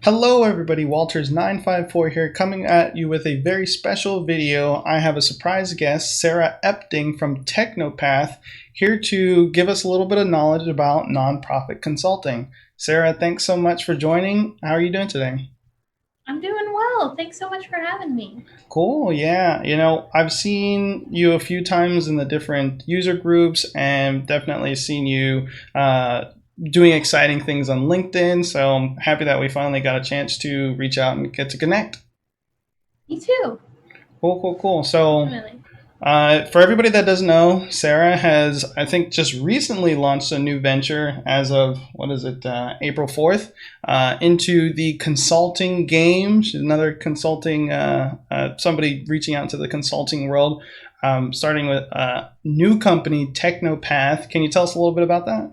Hello everybody, Walters954 here, coming at you with a very special video. I have a surprise guest, Sarah Epting from Technopath, here to give us a little bit of knowledge about nonprofit consulting. Sarah, thanks so much for joining. How are you doing today? I'm doing well. Thanks so much for having me. Cool, yeah. I've seen you a few times in the different user groups and definitely seen you doing exciting things on LinkedIn. So I'm happy that we finally got a chance to reach out and get to connect. Me too, Cool, cool, cool. So, definitely. for everybody that doesn't know, Sarah has, I think, just recently launched a new venture as of, what is it, April 4th, into the consulting game. She's another consulting, somebody reaching out into the consulting world, starting with a new company, Technopath. Can you tell us a little bit about that?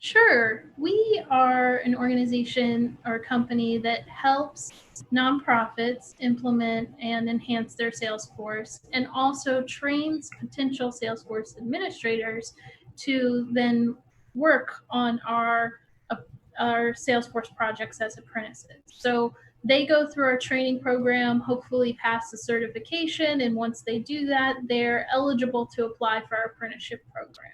Sure. We are an organization or company that helps nonprofits implement and enhance their Salesforce and also trains potential Salesforce administrators to then work on our Salesforce projects as apprentices. So they go through our training program, hopefully pass the certification, and once they do that, they're eligible to apply for our apprenticeship program.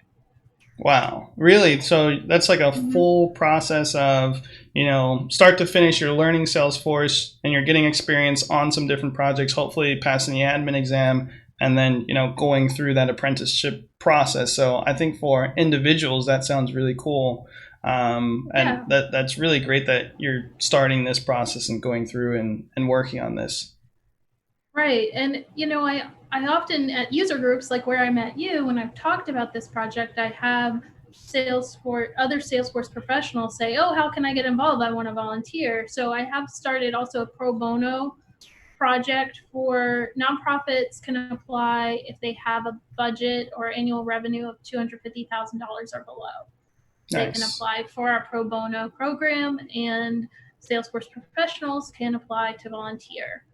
Wow, really? So that's like a Mm-hmm. full process of, start to finish, you're learning Salesforce and you're getting experience on some different projects, hopefully passing the admin exam, and then, going through that apprenticeship process. So I think for individuals, that sounds really cool. And Yeah, that's really great that you're starting this process and going through and working on this. right. And I often at user groups like where I met you, when I've talked about this project, I have other Salesforce professionals say, "Oh, how can I get involved? I want to volunteer." So I have started also a pro bono project for nonprofits can apply if they have a budget or annual revenue of $250,000 or below. They can Nice. apply for our pro bono program, and Salesforce professionals can apply to volunteer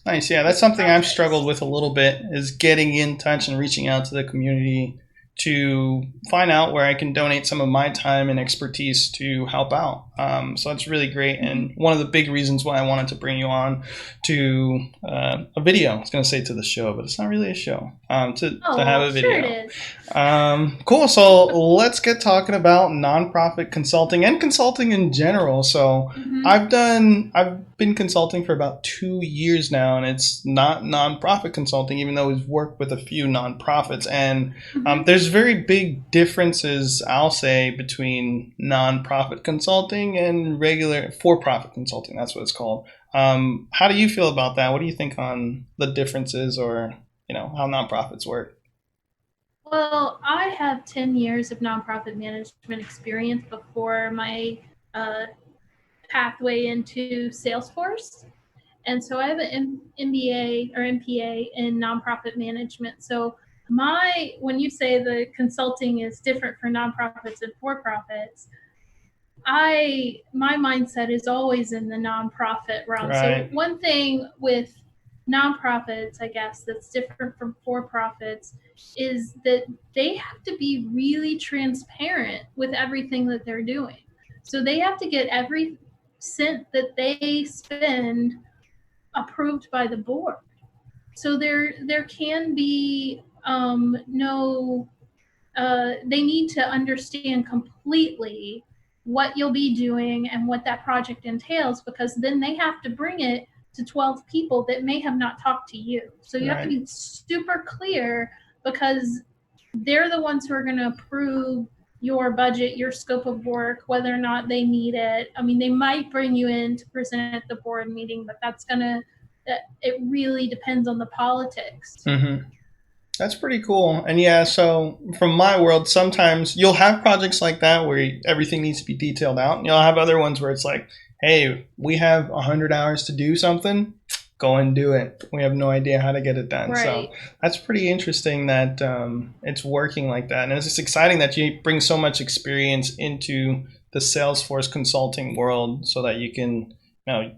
Nice. Yeah, with that's the something I've struggled projects. with a little bit is getting in touch and reaching out to the community to find out where I can donate some of my time and expertise to help out. So that's really great. Mm-hmm. And one of the big reasons why I wanted to bring you on to a video, I was going to say to the show, but it's not really a show, to Oh, have well, a sure it video. is. Cool. So let's get talking about nonprofit consulting and consulting in general. So Mm-hmm. I've been consulting for about 2 years now, and it's not nonprofit consulting, even though we've worked with a few nonprofits. And Mm-hmm. there's very big differences, I'll say, between nonprofit consulting and regular for-profit consulting. That's what it's called. How do you feel about that? What do you think on the differences, or how nonprofits work? Well, I have 10 years of nonprofit management experience before my uh, pathway into Salesforce. And so I have an MBA or MPA in nonprofit management. So when you say the consulting is different for nonprofits and for profits, my mindset is always in the nonprofit realm. So Right. one thing with nonprofits, I guess, that's different from for profits is that they have to be really transparent with everything that they're doing. So they have to get every cent that they spend approved by the board. So there can be no they need to understand completely what you'll be doing and what that project entails, because then they have to bring it to 12 people that may have not talked to you. So you have to Right. be super clear, because they're the ones who are going to approve your budget, your scope of work, whether or not they need it. I mean, they might bring you in to present at the board meeting, but it really depends on the politics. Mm-hmm. That's pretty cool. And yeah, so from my world, sometimes you'll have projects like that where everything needs to be detailed out. And you'll have other ones where it's like, hey, we have 100 hours to do something, go and do it. We have no idea how to get it done. So Right. that's pretty interesting that it's working like that. And it's just exciting that you bring so much experience into the Salesforce consulting world so that you can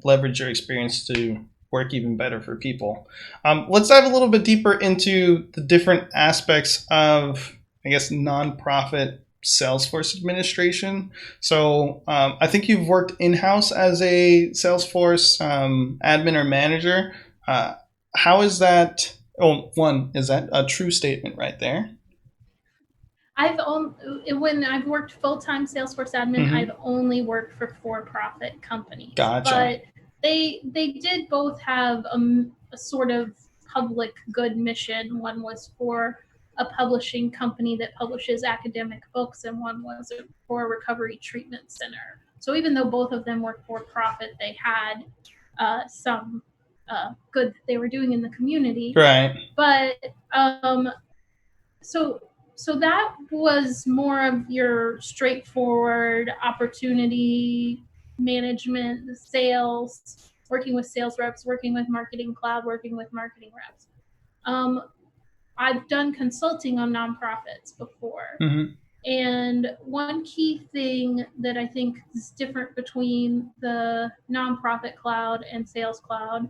leverage your experience to work even better for people. Let's dive a little bit deeper into the different aspects of, I guess, nonprofit Salesforce administration. So I think you've worked in house as a Salesforce admin or manager. Uh, how is that? Oh, one, is that a true statement right there? When I've worked full-time Salesforce admin, Mm-hmm. I've only worked for for-profit companies, Gotcha. but they did both have a sort of public good mission. One was for a publishing company that publishes academic books, and one was for a recovery treatment center. So even though both of them were for-profit, they had some good that they were doing in the community. Right. But so so that was more of your straightforward opportunity management, sales, working with sales reps, working with marketing cloud, working with marketing reps. um, I've done consulting on nonprofits before, Mm-hmm. and one key thing that I think is different between the nonprofit cloud and sales cloud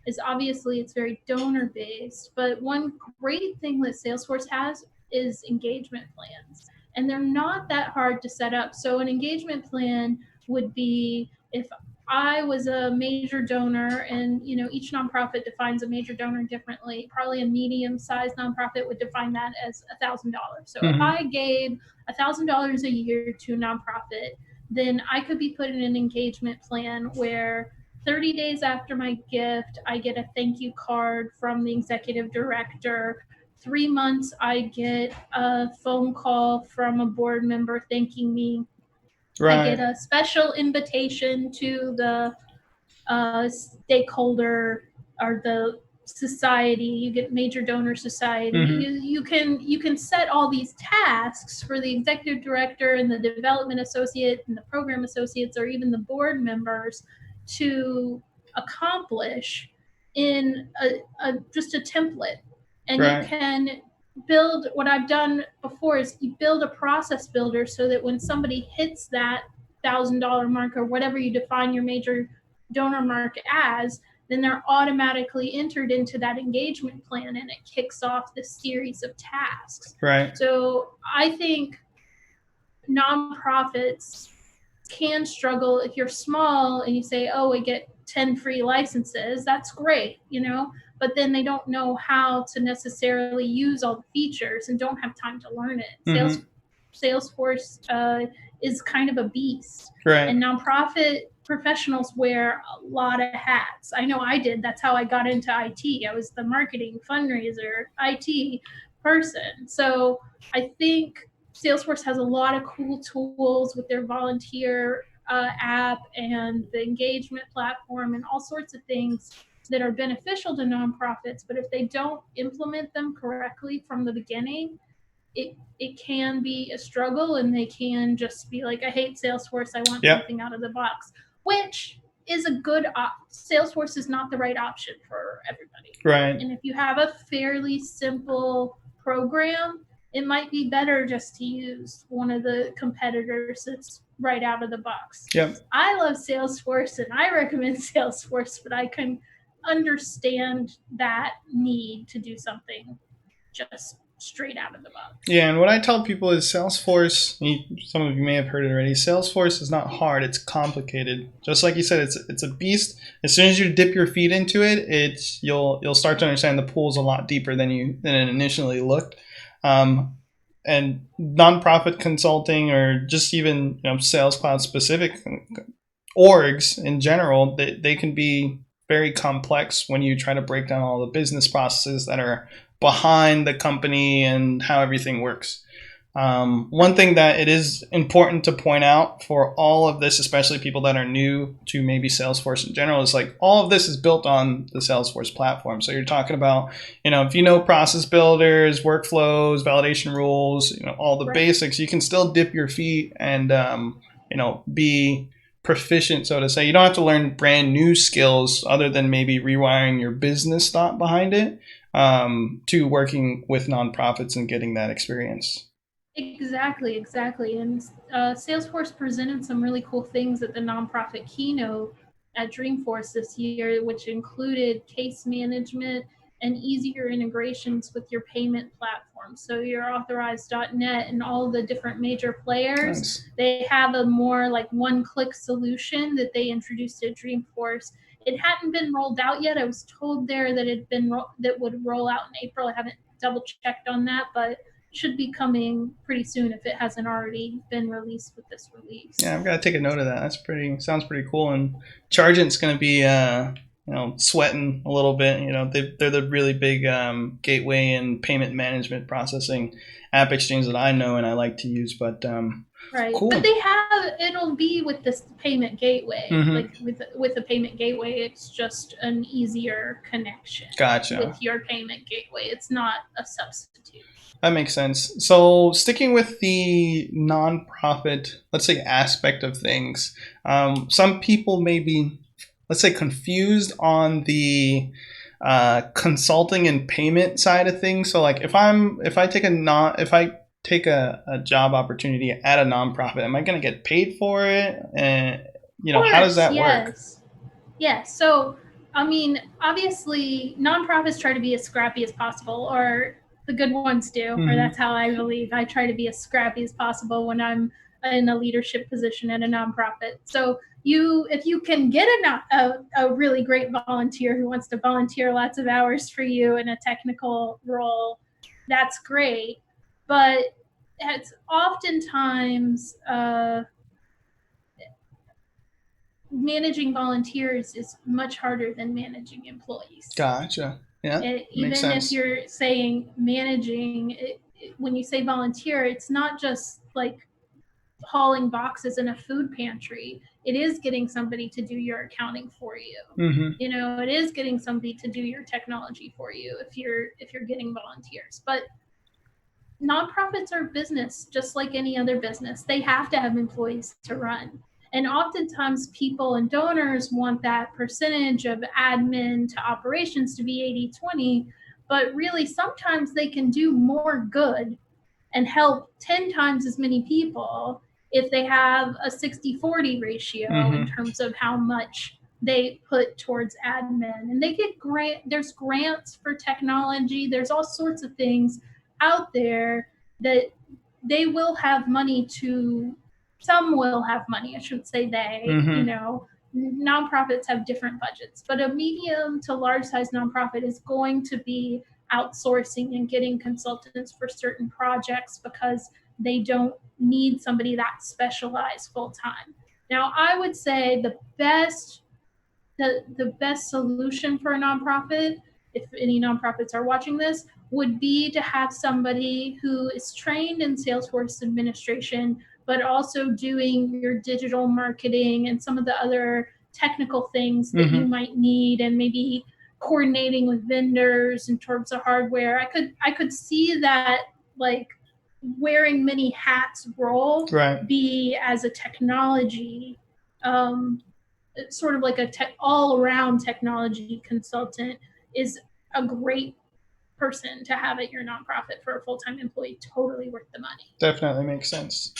is obviously it's very donor based. But one great thing that Salesforce has is engagement plans. And they're not that hard to set up. So an engagement plan would be if I was a major donor, and each nonprofit defines a major donor differently. Probably a medium-sized nonprofit would define that as $1,000. So if Mm-hmm. I gave $1,000 a year to a nonprofit, then I could be put in an engagement plan where 30 days after my gift, I get a thank you card from the executive director. 3 months, I get a phone call from a board member thanking me. I get Right. a special invitation to the stakeholder or the society. You get major donor society. Mm-hmm. You can set all these tasks for the executive director and the development associate and the program associates or even the board members to accomplish in just a template. And you Right. can build, what I've done before is you build a process builder so that when somebody hits that $1,000 mark or whatever you define your major donor mark as, then they're automatically entered into that engagement plan and it kicks off this series of tasks. Right. So I think nonprofits can struggle if you're small and you say, oh, we get 10 free licenses. That's great, but then they don't know how to necessarily use all the features and don't have time to learn it. Mm-hmm. Salesforce is kind of a beast, Right. and nonprofit professionals wear a lot of hats. I know I did. That's how I got into IT. I was the marketing, fundraiser, IT person. So I think Salesforce has a lot of cool tools with their volunteer app and the engagement platform and all sorts of things that are beneficial to nonprofits. But if they don't implement them correctly from the beginning, it can be a struggle, and they can just be like, I hate Salesforce, I want Yep. something out of the box, which is a good Salesforce is not the right option for everybody. Right. And if you have a fairly simple program, it might be better just to use one of the competitors that's right out of the box. Yep. I love Salesforce and I recommend Salesforce, but I can understand that need to do something just straight out of the box. Yeah, and what I tell people is Salesforce. Some of you may have heard it already. Salesforce is not hard; it's complicated. Just like you said, it's a beast. As soon as you dip your feet into it, you'll start to understand the pool's a lot deeper than it initially looked. Um, and nonprofit consulting, or just even Sales Cloud specific orgs in general, they can be very complex when you try to break down all the business processes that are behind the company and how everything works. One thing that it is important to point out for all of this, especially people that are new to maybe Salesforce in general, is like all of this is built on the Salesforce platform. So you're talking about, if you know process builders, workflows, validation rules, all the basics, you can still dip your feet and, be proficient, so to say. You don't have to learn brand new skills other than maybe rewiring your business thought behind it, to working with nonprofits and getting that experience. Exactly. And Salesforce presented some really cool things at the nonprofit keynote at Dreamforce this year, which included case management and easier integrations with your payment platform. So your authorized.net and all the different major players, Nice. they have a more like one-click solution that they introduced at Dreamforce. It hadn't been rolled out yet. I was told there that it been that would roll out in April. I haven't double checked on that, but should be coming pretty soon if it hasn't already been released with this release. Yeah, I've got to take a note of that. Sounds pretty cool. And Chargent's going to be, sweating a little bit. They're the really big gateway and payment management processing app exchange that I know and I like to use. But right, cool. but it'll be with this payment gateway. Like with the payment gateway, it's just an easier connection. Gotcha. With your payment gateway, it's not a substitute. That makes sense. So sticking with the nonprofit, let's say, aspect of things, some people may be, let's say, confused on the consulting and payment side of things. So like if I take a job opportunity at a nonprofit, am I going to get paid for it? And how does that work? Yes. So I mean, obviously, nonprofits try to be as scrappy as possible, or the good ones do, or that's how I believe. I try to be as scrappy as possible when I'm in a leadership position at a nonprofit. So if you can get a really great volunteer who wants to volunteer lots of hours for you in a technical role, that's great. But it's oftentimes managing volunteers is much harder than managing employees. Gotcha. Yeah. Even if you're saying managing, when you say volunteer, it's not just like hauling boxes in a food pantry. It is getting somebody to do your accounting for you. It is getting somebody to do your technology for you if you're getting volunteers. But nonprofits are business just like any other business. They have to have employees to run. And oftentimes people and donors want that percentage of admin to operations to be 80-20, but really sometimes they can do more good and help 10 times as many people if they have a 60-40 ratio in terms of how much they put towards admin. And they get there's grants for technology. There's all sorts of things out there that they will have money to. Some will have money. I shouldn't say they. Nonprofits have different budgets, but a medium to large size nonprofit is going to be outsourcing and getting consultants for certain projects because they don't need somebody that specialized full time. Now, I would say the best solution for a nonprofit, if any nonprofits are watching this, would be to have somebody who is trained in Salesforce administration, but also doing your digital marketing and some of the other technical things that you might need, and maybe coordinating with vendors in terms of hardware. I could see that like wearing many hats role be as a technology sort of like all-around technology consultant is a great person to have at your nonprofit for a full-time employee. Totally worth the money. Definitely makes sense.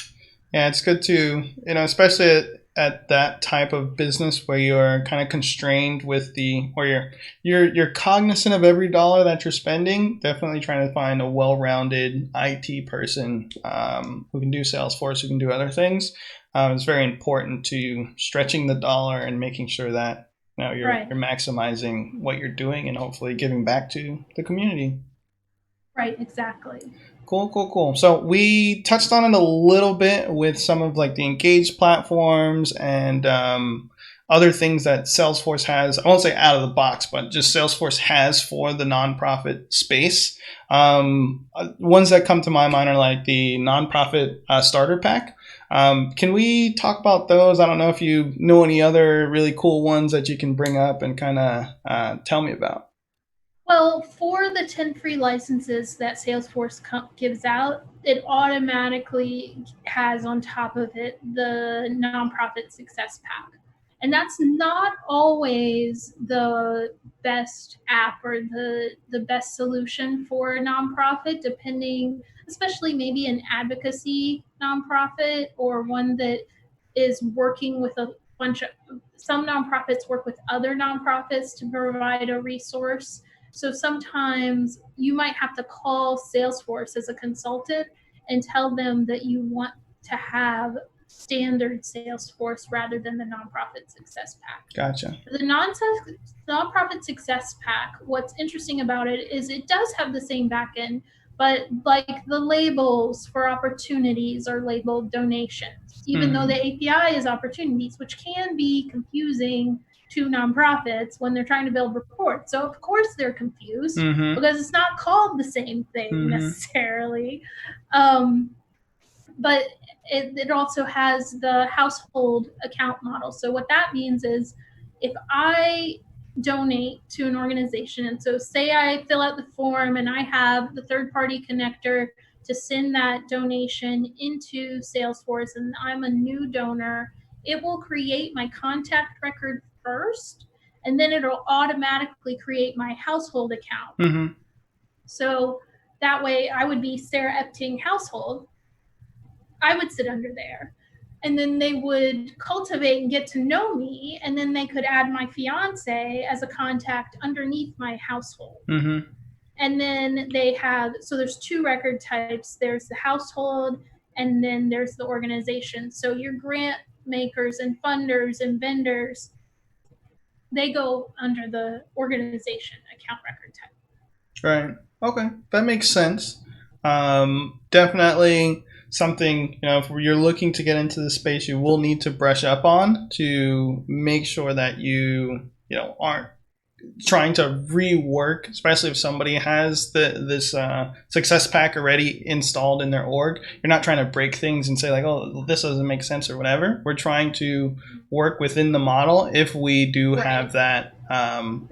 Yeah, it's good to, especially at that type of business where you're kind of constrained with where you're cognizant of every dollar that you're spending. Definitely trying to find a well-rounded IT person who can do Salesforce, who can do other things. It's very important to stretching the dollar and making sure that you're maximizing what you're doing and hopefully giving back to the community. Right, exactly. Cool. So we touched on it a little bit with some of like the Engage platforms and other things that Salesforce has. I won't say out of the box, but just Salesforce has for the nonprofit space. Ones that come to my mind are like the nonprofit starter pack. Can we talk about those? I don't know if you know any other really cool ones that you can bring up and kind of tell me about. Well, for the 10 free licenses that Salesforce gives out, it automatically has on top of it the Nonprofit Success Pack. And that's not always the best app or the best solution for a nonprofit, depending, especially maybe an advocacy nonprofit or one that is working with a bunch of, some nonprofits work with other nonprofits to provide a resource. So sometimes you might have to call Salesforce as a consultant and tell them that you want to have standard Salesforce rather than the nonprofit success pack. Gotcha. The nonprofit success pack, what's interesting about it is it does have the same backend, but like the labels for opportunities are labeled donations, even though the API is opportunities, which can be confusing to nonprofits when they're trying to build reports. So of course they're confused because it's not called the same thing necessarily. But it also has the household account model. So what that means is if I donate to an organization, and so say I fill out the form and I have the third-party connector to send that donation into Salesforce and I'm a new donor, it will create my contact record first, and then it'll automatically create my household account. So that way I would be Sarah Epting household. I would sit under there. And then they would cultivate and get to know me, and then they could add my fiance as a contact underneath my household. And then they have, so there's two record types. There's the household, and then there's the organization. So your grant makers and funders and vendors, they go under the organization account record type. Right. Okay. That makes sense. Definitely something, if you're looking to get into the space, you will need to brush up on to make sure that you aren't trying to rework, especially if somebody has this success pack already installed in their org. You're not trying to break things and say like, oh, this doesn't make sense or whatever. We're trying to work within the model if we do have that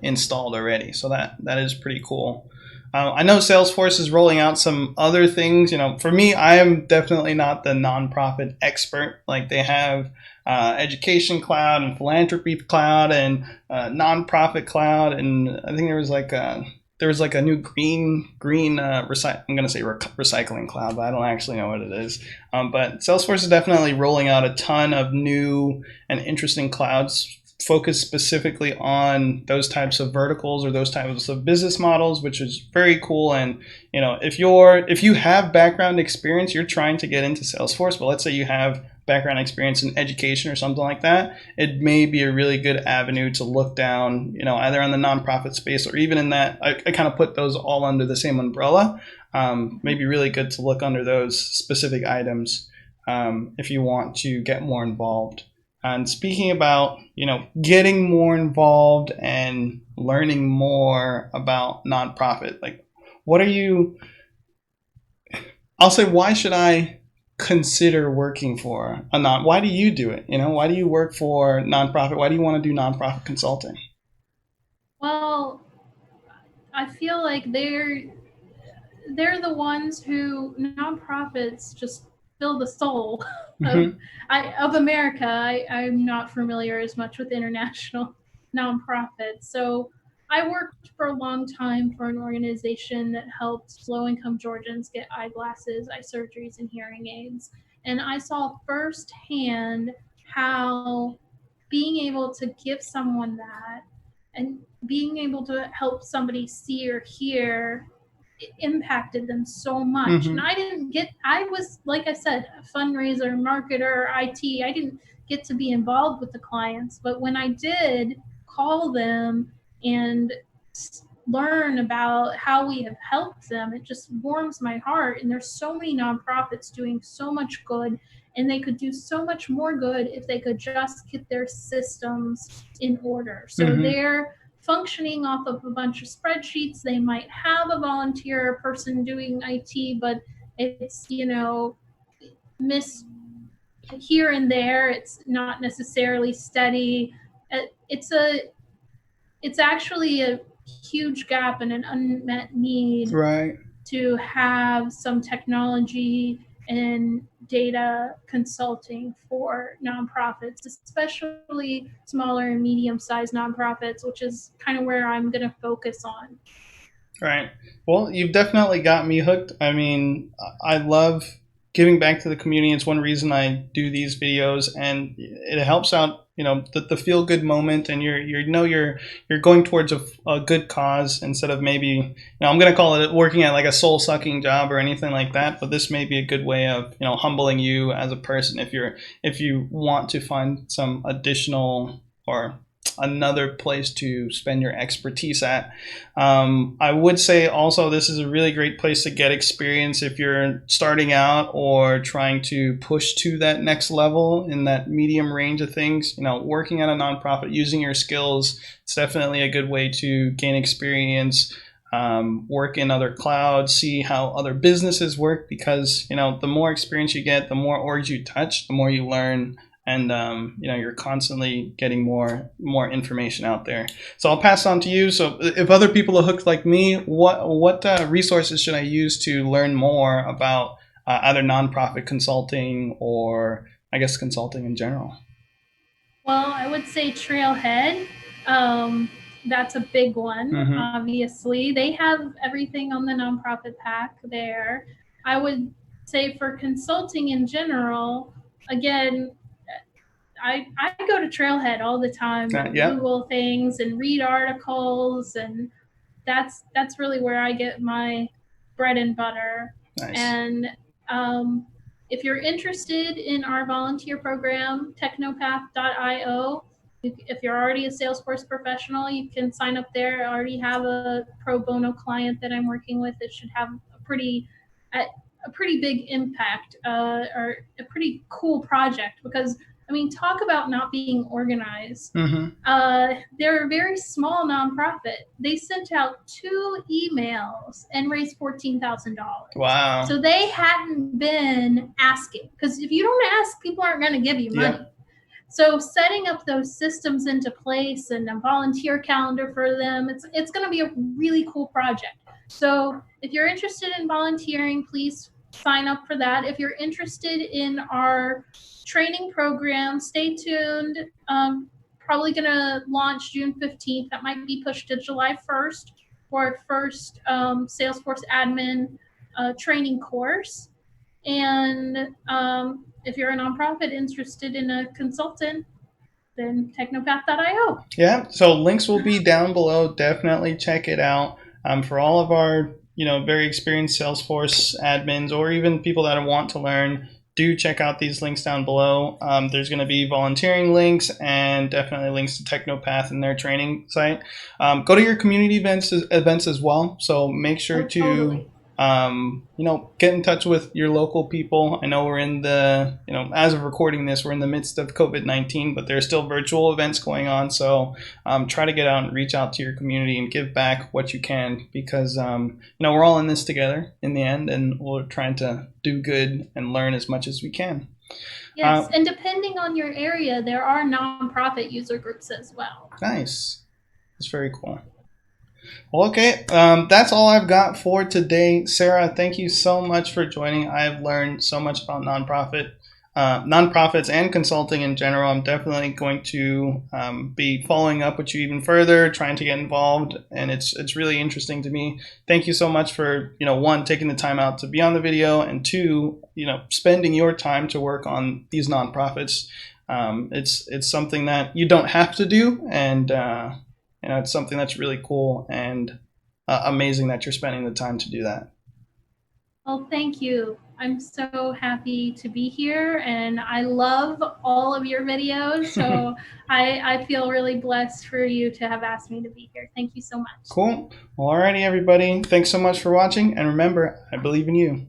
installed already. So that is pretty cool. I know Salesforce is rolling out some other things. For me, I am definitely not the nonprofit expert. Like they have education cloud and philanthropy cloud and nonprofit cloud, and I think there was like a new green I'm going to say recycling cloud, but I don't actually know what it is. But Salesforce is definitely rolling out a ton of new and interesting clouds focused specifically on those types of verticals or those types of business models, which is very cool. And if you have background experience, you're trying to get into Salesforce, but let's say you have background experience in education or something like that, it may be a really good avenue to look down, either on the nonprofit space or even in that. I kind of put those all under the same umbrella. Maybe really good to look under those specific items if you want to get more involved. And speaking about, getting more involved and learning more about nonprofit, like I'll say, why should I consider working for why do you do it? Why do you work for nonprofit? Why do you want to do nonprofit consulting? Well, I feel like they're the ones who nonprofits just fill the soul of America. I'm not familiar as much with international nonprofits. So I worked for a long time for an organization that helped low-income Georgians get eyeglasses, eye surgeries, and hearing aids. And I saw firsthand how being able to give someone that and being able to help somebody see or hear impacted them so much. And I was, like I said, a fundraiser, marketer, IT. I didn't get to be involved with the clients, but when I did call them and learn about how we have helped them, it just warms my heart. And there's so many nonprofits doing so much good, and they could do so much more good if they could just get their systems in order. So they're functioning off of a bunch of spreadsheets. They might have a volunteer person doing IT, but it's, miss here and there. It's not necessarily steady. It's actually a huge gap and an unmet need to have some technology and data consulting for nonprofits, especially smaller and medium-sized nonprofits, which is kind of where I'm going to focus on. Right. Well, you've definitely got me hooked. I mean, I love giving back to the community. It's one reason I do these videos, and it helps out the feel good moment, and you're going towards a good cause instead of maybe, I'm going to call it working at like a soul sucking job or anything like that. But this may be a good way of humbling you as a person if you want to find some additional or another place to spend your expertise at. I would say also this is a really great place to get experience if you're starting out or trying to push to that next level in that medium range of things. Working at a nonprofit, using your skills, it's definitely a good way to gain experience. Work in other clouds, see how other businesses work, because the more experience you get, the more orgs you touch, the more you learn, and you're constantly getting more information out there. So I'll pass on to you. So if other people are hooked like me, what resources should I use to learn more about either nonprofit consulting or I guess consulting in general? Well, I would say Trailhead. That's a big one, obviously. They have everything on the nonprofit pack there. I would say for consulting in general, again, I go to Trailhead all the time and Google things and read articles, and that's really where I get my bread and butter. Nice. And if you're interested in our volunteer program, Technopath.io, if you're already a Salesforce professional, you can sign up there. I already have a pro bono client that I'm working with. It should have a pretty big impact or a pretty cool project, because talk about not being organized. They're a very small nonprofit. They sent out 2 emails and raised $14,000. Wow. So they hadn't been asking, because if you don't ask, people aren't going to give you money. Yep. So setting up those systems into place and a volunteer calendar for them, it's going to be a really cool project. So if you're interested in volunteering, please sign up for that. If you're interested in our training program, stay tuned. Probably going to launch June 15th. That might be pushed to July 1st for our first Salesforce admin training course. And if you're a nonprofit interested in a consultant, then Technopath.io. Yeah, so links will be down below. Definitely check it out. For all of our very experienced Salesforce admins, or even people that want to learn, do check out these links down below. There's going to be volunteering links and definitely links to Technopath and their training site. Go to your community events as well. So make sure to totally. Get in touch with your local people. I know we're in the, as of recording this, we're in the midst of COVID-19, but there's still virtual events going on. So try to get out and reach out to your community and give back what you can, because, we're all in this together in the end, and we're trying to do good and learn as much as we can. Yes, and depending on your area, there are nonprofit user groups as well. Nice. That's very cool. Well, okay, that's all I've got for today. Sarah, thank you so much for joining. I've learned so much about nonprofits and consulting in general. I'm definitely going to be following up with you even further, trying to get involved, and it's really interesting to me. Thank you so much for, one, taking the time out to be on the video, and two, spending your time to work on these nonprofits. It's something that you don't have to do, and it's something that's really cool and amazing that you're spending the time to do that. Well, thank you. I'm so happy to be here, and I love all of your videos. So I feel really blessed for you to have asked me to be here. Thank you so much. Cool. Well, alrighty, everybody. Thanks so much for watching. And remember, I believe in you.